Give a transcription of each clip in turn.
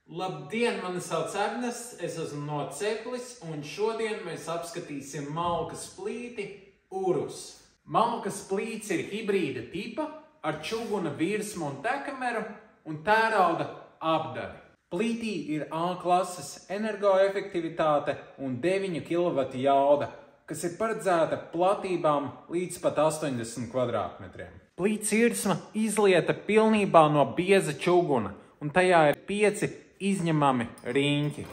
Labdien, mani sauc Ernests, es esmu no Ceplis, un šodien mēs apskatīsim malkas plīti Urus. Malkas plīts ir hibrīda tipa ar čuguna virsmu un tekameru un tērauda apdavi. Plītī ir A klases energoefektivitāte un 9 kW jauda, kas ir paredzēta platībām līdz pat 80 kvadrātmetriem. Plīts virsma izlieta pilnībā no bieza čuguna, un tajā ir 5 izņemami riņķi.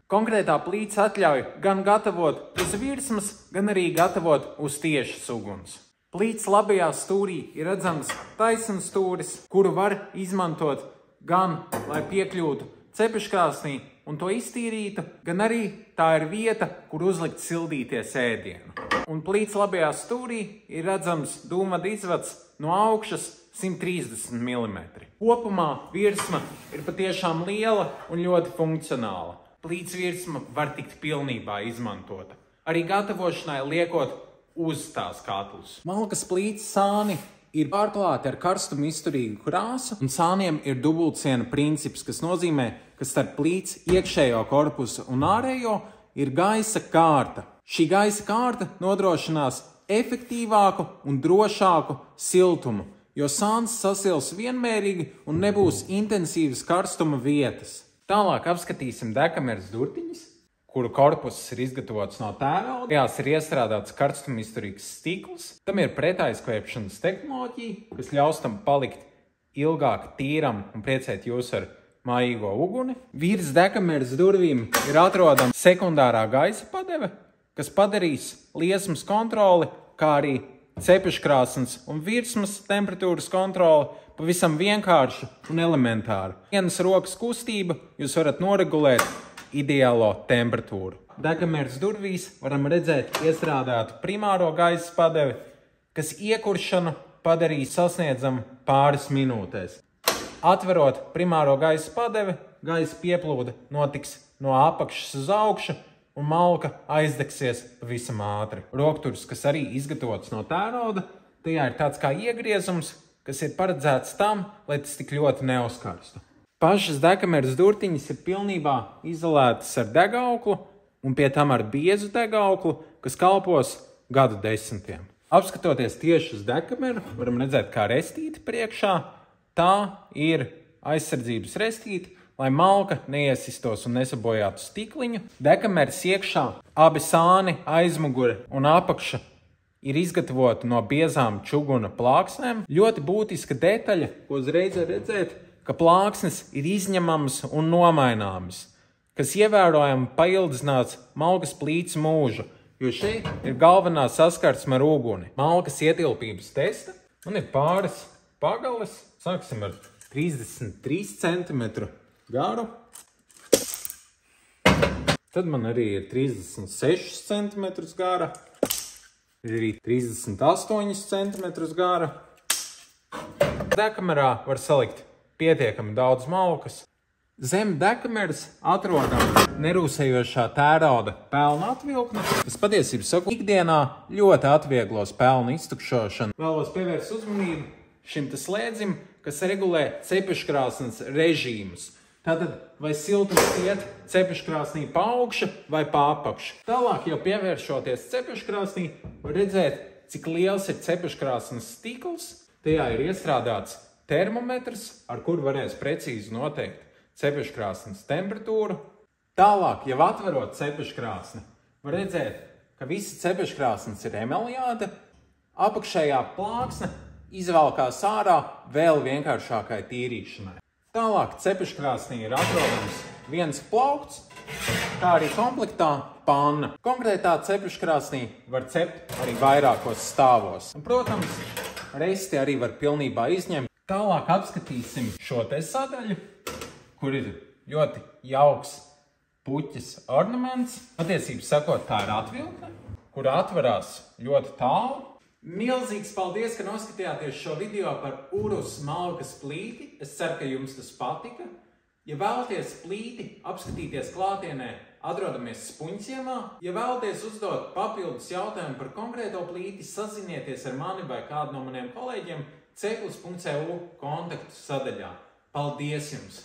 Konkrētā plīts atļauj gan gatavot uz virsmas, gan arī gatavot uz tiešas uguns. Plīts labajā stūrī ir redzams taisns stūris, kuru var izmantot gan, lai piekļūtu cepeškrāsnī un to iztīrītu, gan arī tā ir vieta, kur uzlikt sildīties ēdienu. Un plīts labajā stūrī ir redzams dūmvada izvads no augšas 130 mm. Kopumā virsma ir patiešām liela un ļoti funkcionāla. Plīts virsma var tikt pilnībā izmantota, arī gatavošanai liekot uz tās katlus. Malkas plīts sāni ir pārklāti ar karstumu izturīgu krāsu, un sāniem ir dubultsiena princips, kas nozīmē, ka starp plīts iekšējo korpusu un ārējo ir gaisa kārta. Šī gaisa kārta nodrošinās efektīvāku un drošāku siltumu, jo sāns sasils vienmērīgi un nebūs intensīvas karstuma vietas. Tālāk apskatīsim dekameras durtiņas, kuru korpuss ir izgatavots no tērauda. Tajās ir iestrādāts karstumisturīgs stikls. Tam ir pretaizkvēpšanas tehnoloģija, kas ļaus tam palikt ilgāk tīram un priecēt jūs ar mājīgo uguni. Virs dekameras durvīm ir atrodama sekundārā gaisa padeve, kas padarīs liesmas kontroli, kā arī cepeškrāsnes un virsmas temperatūras kontroli pavisam vienkāršu un elementāru. Vienas rokas kustība jūs varat noregulēt ideālo temperatūru. Dekameras durvīs varam redzēt iestrādātu primāro gaisa padevi, kas iekuršanu padarīs sasniedzamu pāris minūtēs. Atverot primāro gaisa padevi, gaisa pieplūde notiks no apakšas uz augšu, un malka aizdegsies pavisam ātri. Rokturs, kas arī izgatavots no tērauda, tajā ir tāds kā iegriezums, kas ir paredzēts tam, lai tas tik ļoti neuzkarstu. Pašas dekameras durtiņas ir pilnībā izolētas ar degauklu un pie tam ar biezu degauklu, kas kalpos gadu desmitiem. Apskatoties tieši uz dekameru, varam redzēt, kā restīte priekšā. Tā ir aizsardzības restīte, lai malka neiesistos un nesabojātu stikliņu. Dekameras iekšā abi sāni, aizmugure un apakša ir izgatavoti no biezām čuguna plāksnēm. Ļoti būtiska detaļa, ko uzreiz redzēt, ka plāksnes ir izņemamas un nomaināmas, kas ievērojami paildzināts malkas plīts mūžu, jo šeit ir galvenā saskarsme ar uguni. Malkas ietilpības testa un ir pāris pagales. Sāksim ar 33 cm garu. Tad man arī ir 36 cm gara. Ir arī 38 cm gara. Dekamerā var salikt pietiekami daudz malkas. Zem dekameras atrodama nerūsējošā tērauda pelna atvilkne, kas patiesībā sakot, ikdienā ļoti atvieglos pelnu iztukšošanu. Vēlos pievērst uzmanību šim slēdzim, kas regulē cepeškrāsnes režīmus. Tātad, vai siltums iet cepeškrāsnī pa augšu vai pa apakšu. Tālāk, jau pievēršoties cepeškrāsnī, var redzēt, cik liels ir cepeškrāsnes stikls. Tajā ir iestrādāts termometrs, ar kuru varēs precīzi noteikt cepeškrāsnes temperatūru. Tālāk, jau atverot cepeškrāsni, var redzēt, ka visa cepeškrāsnes ir emaljāta. Apakšējā plāksne izvelkās ārā vēl vienkāršākai tīrīšanai. Tālāk cepeškrāsnī ir atrodams viens plaukts, kā arī komplektā panna. Konkrētā cepeškrāsnī var cept arī vairākos stāvos. Un, protams, resti arī var pilnībā izņemt. Tālāk apskatīsim šo te sadaļu, kur ir ļoti jauks puķis ornaments. Patiesībā sakot, tā ir atvilkne, kur atverās ļoti tālu. Milzīgs paldies, ka noskatījāties šo video par Urus malkas plīti. Es ceru, ka jums tas patika. Ja vēlaties plīti apskatīties klātienē, atrodamies Spunķciemā. Ja vēlaties uzdot papildus jautājumu par konkrēto plīti, sazinieties ar mani vai kādu no maniem kolēģiem ceplis.eu kontaktu sadaļā. Paldies jums!